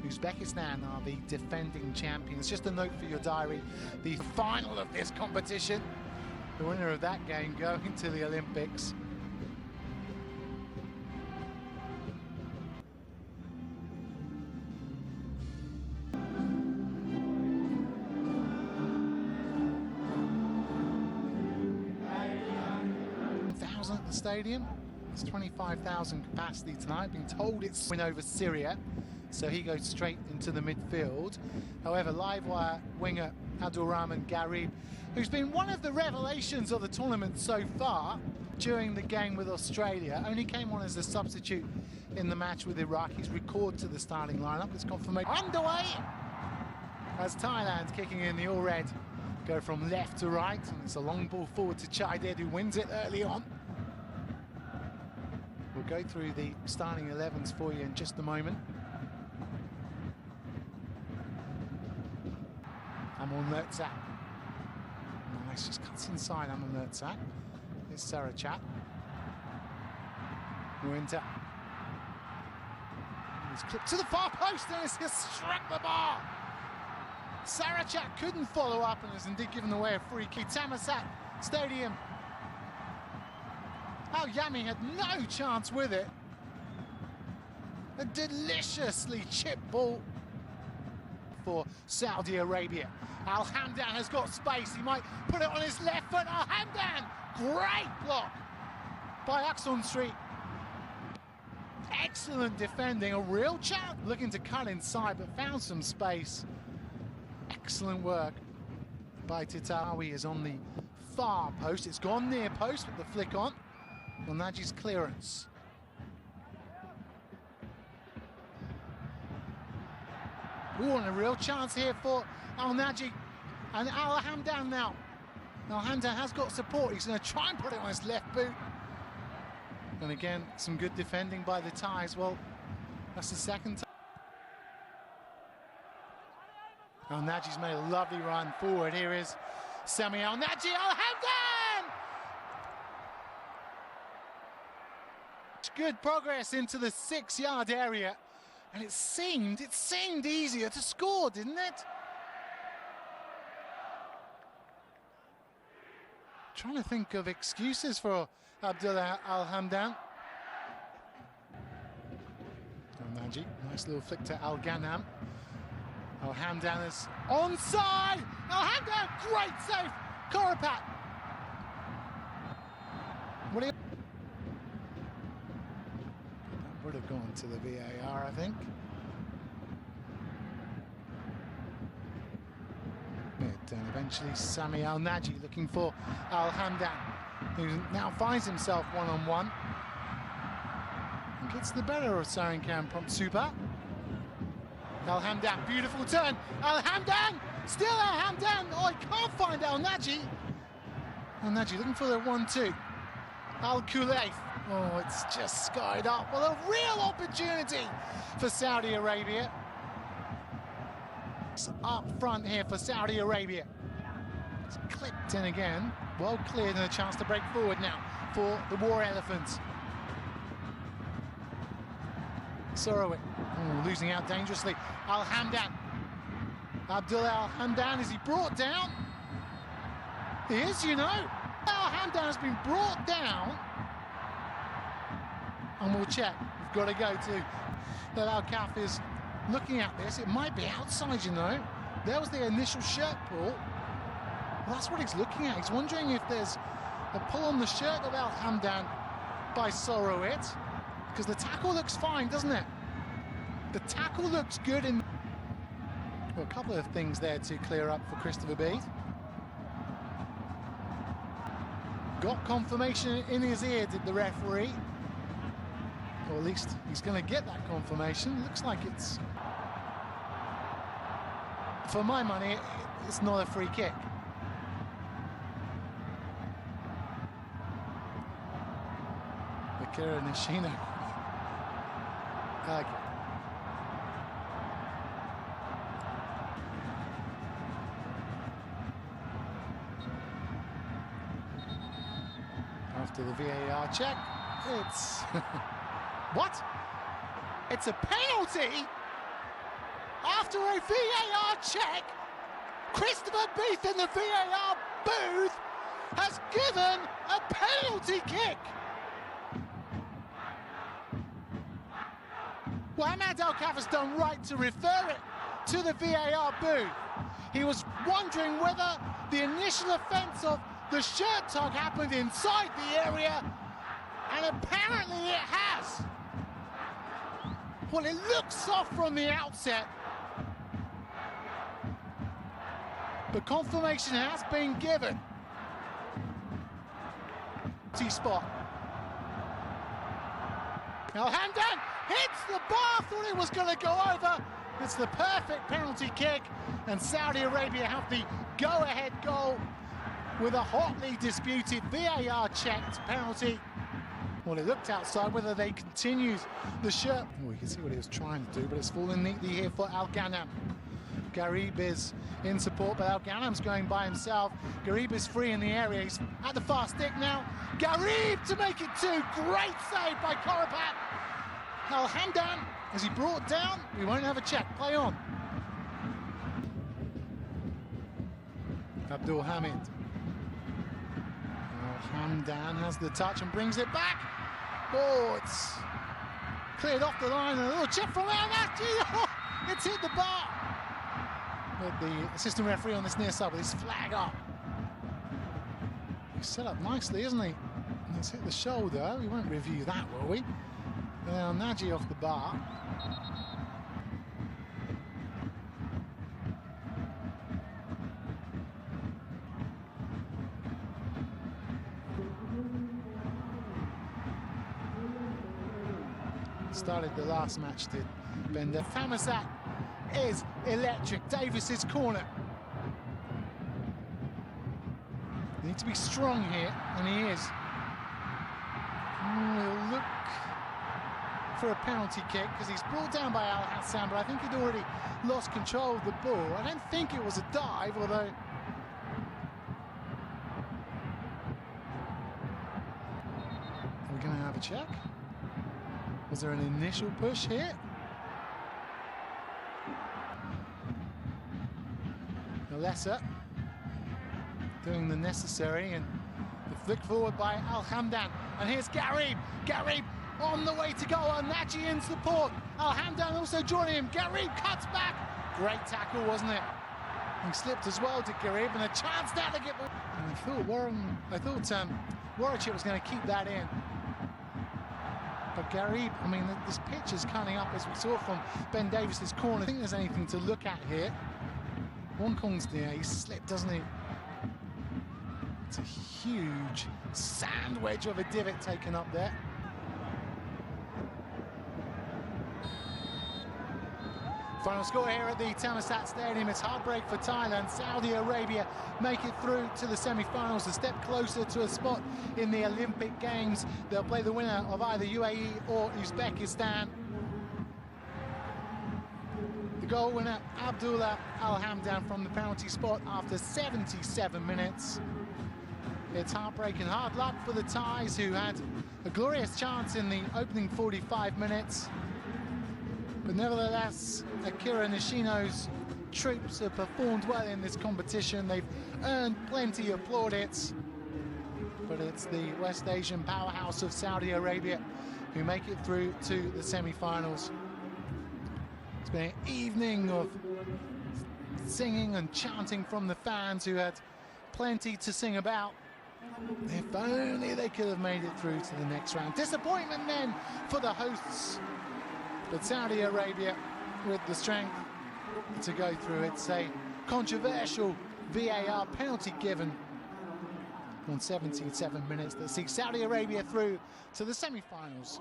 Uzbekistan are the defending champions. Just a note for your diary, the final of this competition, the winner of that game going to the Olympics. At the stadium. It's 25,000 capacity tonight. Being told it's win over Syria, so he goes straight into the midfield. However, Livewire winger Abdulrahman Garib, who's been one of the revelations of the tournament so far during the game with Australia, only came on as a substitute in the match with Iraq. He's recalled to the starting lineup. It's confirmation underway as Thailand, kicking in the all-red, go from left to right, and it's a long ball forward to Chaidid, who wins it early on. We'll go through the starting 11s for you in just a moment. Amol Nurtsak. Nice, just cuts inside Amol Nurtsak. Here's Sarachat. Muinta. He's clipped to the far post and it's just struck the bar. Sarachat couldn't follow up and has indeed given away a free kick. Thammasat Stadium. Al Yami had no chance with it. A deliciously chipped ball for Saudi Arabia. Al Hamdan has got space. He might put it on his left foot. Al Hamdan, great block by Akson Street. Excellent defending, a real chance. Looking to cut inside, but found some space. Excellent work by Titawi. Is on the far post. It's gone near post with the flick on. Well, Naji's clearance. Ooh, and a real chance here for Al Naji and Al Hamdan now. Al Hamdan has got support. He's going to try and put it on his left boot. And again, some good defending by the Thais. Well, that's the second time. Al Naji's made a lovely run forward. Here is Sami Al Naji. Al Hamdan! Good progress into the 6-yard area, and it seemed easier to score, didn't it? Trying to think of excuses for Abdullah Al Hamdan. Al Naji, nice little flick to Al Ghanam. Al Hamdan is onside. Al Hamdan, great save. Korapat. What do you? Would have gone to the VAR, I think. And eventually Sami Al Naji looking for Al Hamdan, who now finds himself one-on-one and gets the better of Sarinkam Promtsupa. Al Hamdan, beautiful turn. Al Hamdan, still Al Hamdan. Oh, he can't find Al Naji. Al Naji looking for the 1-2. Al Kulayf. Oh, it's just skied up. Well, a real opportunity for Saudi Arabia. It's up front here for Saudi Arabia. It's clipped in again. Well cleared and a chance to break forward now for the War Elephants. Sorowit, losing out dangerously. Al Hamdan. Abdullah Al Hamdan, is he brought down? He is, you know. Al Hamdan has been brought down. And we'll check. We've got to go to that. Al Kaf is looking at this. It might be outside, you know. There was the initial shirt pull. Well, that's what he's looking at. He's wondering if there's a pull on the shirt of Al Hamdan by Sorowit, because the tackle looks fine, doesn't it? The tackle looks good. In well, a couple of things there to clear up for Christopher Bede. Got confirmation in his ear, did the referee. Or at least he's going to get that confirmation. Looks like it's, for my money, it's not a free kick. Akira Nishino. Okay. After the VAR check, it's... What? It's a penalty? after a VAR check, Christopher Beath in the VAR booth has given a penalty kick. Well, Ahmad Al-Khafa's done right to refer it to the VAR booth. He was wondering whether the initial offence of the shirt tug happened inside the area, and apparently it has. Well, it looks soft from the outset, but confirmation has been given. T-spot. Al-Hamdan hits the bar, thought it was going to go over. It's the perfect penalty kick, and Saudi Arabia have the go-ahead goal with a hotly disputed VAR-checked penalty. Well, it looked outside, whether they continued the shirt. Oh, you can see what he was trying to do, but it's fallen neatly here for Al-Ghanam. Garib is in support, but Al-Ghanam's going by himself. Garib is free in the area. He's at the far stick now. Garib to make it two. Great save by Koropat. Al-Hamdan, is he brought down? We won't have a check. Play on. Abdul Hamid. Al-Hamdan has the touch and brings it back. Oh, it's cleared off the line. A little chip from Al-Nahdi. Oh, it's hit the bar. But the assistant referee on this near side with his flag up. He's set up nicely, isn't he? And he's hit the shoulder. We won't review that, will we? Now Nagy off the bar. Started the last match, did Bender. Thammasat is electric. Davis's corner. Need to be strong here, and he is. We'll look for a penalty kick because he's brought down by Al Hassan, but I think he'd already lost control of the ball. I don't think it was a dive, although are we going to have a check? Was there an initial push here? Alessa doing the necessary, and the flick forward by Al-Hamdan. And here's Garib. Garib on the way to goal, and Nagy in support. Al-Hamdan also joining him. Garib cuts back. Great tackle, wasn't it? He slipped as well to Garib, and a chance now to get. And I thought Warwick was going to keep that in. But Garib, I mean, this pitch is coming up, as we saw from Ben Davis's corner. I think there's anything to look at here. Wonkong's there, he slipped, doesn't he? It's a huge sand wedge of a divot taken up there. Final score here at the Thammasat Stadium. It's heartbreak for Thailand. Saudi Arabia make it through to the semi-finals, a step closer to a spot in the Olympic Games. They'll play the winner of either UAE or Uzbekistan. The goal winner, Abdullah Al-Hamdan, from the penalty spot after 77 minutes. It's heartbreaking, hard luck for the Thais, who had a glorious chance in the opening 45 minutes. But nevertheless, Akira Nishino's troops have performed well in this competition. They've earned plenty of plaudits. But it's the West Asian powerhouse of Saudi Arabia who make it through to the semi-finals. It's been an evening of singing and chanting from the fans, who had plenty to sing about. If only they could have made it through to the next round. Disappointment then for the hosts. But Saudi Arabia with the strength to go through. It's a controversial VAR penalty given on 77 minutes that sees Saudi Arabia through to the semi-finals.